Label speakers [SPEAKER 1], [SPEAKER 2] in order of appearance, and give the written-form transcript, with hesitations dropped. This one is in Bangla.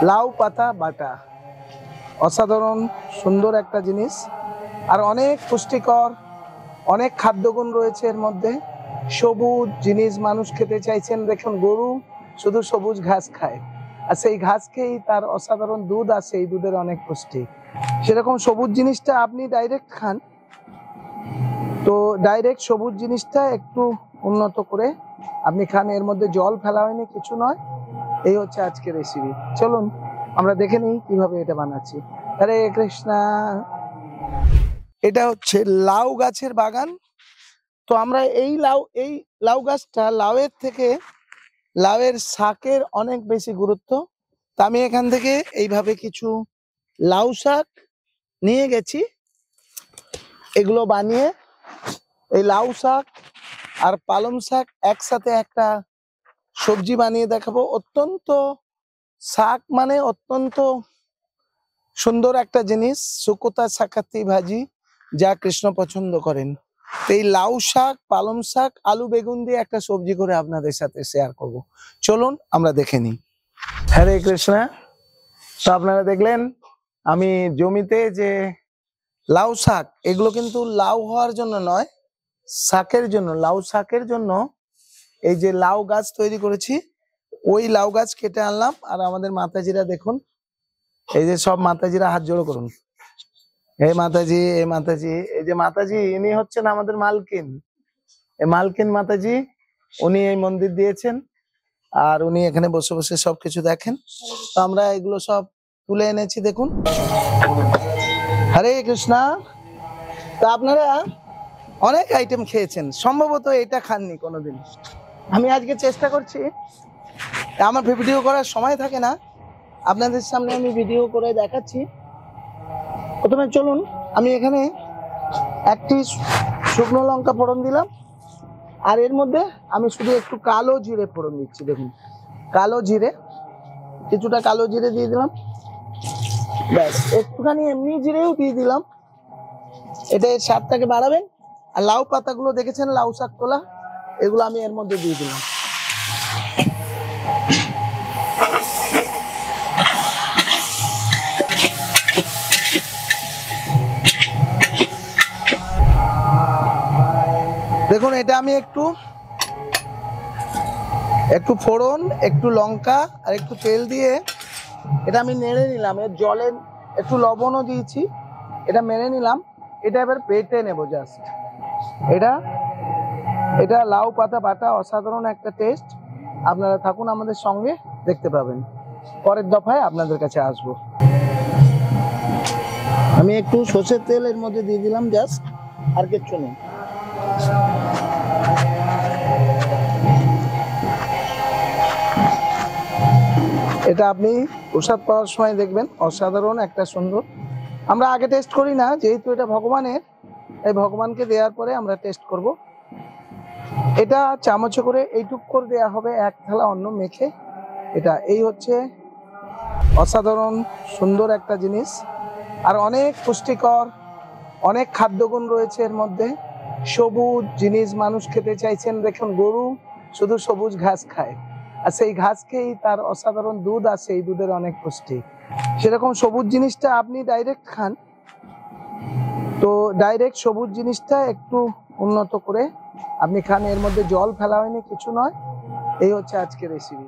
[SPEAKER 1] লাউ পাতা বাটা অসাধারণ সুন্দর একটা জিনিস, আর অনেক পুষ্টিকর, অনেক খাদ্যগুণ রয়েছে এর মধ্যে। সবুজ জিনিস মানুষ খেতে চাইছেন। দেখুন, গরু শুধু সবুজ ঘাস খায়, আর সেই ঘাস খেয়েই তার অসাধারণ দুধ আছে, এই দুধের অনেক পুষ্টি। সেরকম সবুজ জিনিসটা আপনি ডাইরেক্ট খান, তো ডাইরেক্ট সবুজ জিনিসটা একটু উন্নত করে আপনি খান। এর মধ্যে জল ফেলা হয়নি, কিছু নয়। এই হচ্ছে আজকের রেসিপি। চলুন আমরা দেখে নিই কিভাবে এটা বানাচ্ছি। হরে কৃষ্ণা। এটা হচ্ছে লাউ গাছের বাগান। তো আমরা এই লাউ গাছটা, লাউয়ের থেকে লাউয়ের শাকের অনেক বেশি গুরুত্ব। তো আমি এখান থেকে এইভাবে কিছু লাউ শাক নিয়ে গেছি। এগুলো বানিয়ে এই লাউ শাক আর পালং শাক একসাথে একটা সবজি বানিয়ে দেখাবো। অত্যন্ত শাক মানে অত্যন্ত সুন্দর একটা জিনিস, শুকোতা শাকাতি ভাজি, যা কৃষ্ণ পছন্দ করেন। তো এই লাউ শাক, পালং শাক, আলু বেগুন দিয়ে একটা সবজি করে আপনাদের সাথে শেয়ার করব। চলুন আমরা দেখে নিই। হরে কৃষ্ণা। তো আপনারা দেখলেন আমি জমিতে যে লাউ শাক, এগুলো কিন্তু লাউ হওয়ার জন্য নয়, শাকের জন্য, লাউ শাকের জন্য এই যে লাউ গাছ তৈরি করেছি। ওই লাউ গাছ কেটে আনলাম। আর আমাদের মাতাজিরা দেখুন, এই যে সব মাতাজিরা হাত জোড়ো করুন। এই মাতাজি, এই মাতাজি, এই যে মাতাজি, ইনি হচ্ছেন আমাদের মালকিন। এই মালকিন মাতাজি, উনি এই মন্দির দিয়েছেন, আর উনি এখানে বসে বসে সবকিছু দেখেন। তো আমরা এগুলো সব তুলে এনেছি, দেখুন। হরে কৃষ্ণা। তা আপনারা অনেক আইটেম খেয়েছেন, সম্ভবত এটা খাননি কোনোদিন। আমি আজকে চেষ্টা করছি, আমার ভিডিও করার সময় থাকে না, আপনাদের সামনে আমি ভিডিও করে দেখাচ্ছি। প্রথমে চলুন, আমি এখানে একটি শুকনো লঙ্কা ফোড়ন দিলাম, আর এর মধ্যে আমি শুধু একটু কালো জিরে ফোড়ন দিচ্ছি। দেখুন, কালো জিরে, কিছুটা কালো জিরে দিয়ে দিলাম, ব্যাস। একটুখানি এমনি জিরেও দিয়ে দিলাম, এটা এর স্বাদটাকে বাড়াবেন। আর লাউ পাতাগুলো দেখেছেন, লাউ শাক তোলা, এগুলো আমি এর মধ্যে দিয়ে দিলাম। দেখুন, এটা আমি একটু ফোড়ন, একটু লঙ্কা আর একটু তেল দিয়ে এটা আমি নেড়ে নিলাম। এর জলে একটু লবণও দিয়েছি, এটা মেরে নিলাম। এটা এবার বেটে নেব জাস্ট। এটা লাউ পাতা বাটা অসাধারণ একটা টেস্ট। আপনারা থাকুন আমাদের সঙ্গে, দেখতে পাবেন। পরের দফায় আপনাদের কাছে আসবো। আমি একটু সর্ষের তেল এর মধ্যে দিয়ে দিলাম জাস্ট, আর কিচ্ছু নেই। এটা আপনি প্রসাদ পাওয়ার সময় দেখবেন, অসাধারণ একটা সুন্দর। আমরা আগে টেস্ট করি না, যেহেতু এটা ভগবানের, এই ভগবানকে দেওয়ার পরে আমরা টেস্ট করব। এটা চামচে করে এইটুক করে দেওয়া হবে, এক থালা অন্ন মেখে। এটা এই হচ্ছে অসাধারণ সুন্দর একটা জিনিস, আর অনেক পুষ্টিকর, অনেক খাদ্যগুণ রয়েছে এর মধ্যে। সবুজ জিনিস মানুষ খেতে চাইছেন। দেখুন, গরু শুধু সবুজ ঘাস খায়, আর সেই ঘাস খেয়েই তার অসাধারণ দুধ আছে, এই দুধের অনেক পুষ্টি। সেরকম সবুজ জিনিসটা আপনি ডাইরেক্ট খান, তো ডাইরেক্ট সবুজ জিনিসটা একটু উন্নত করে আপনি খান। এর মধ্যে জল ফেলা হয়নি, কিছু নয়। এই হচ্ছে আজকের রেসিপি।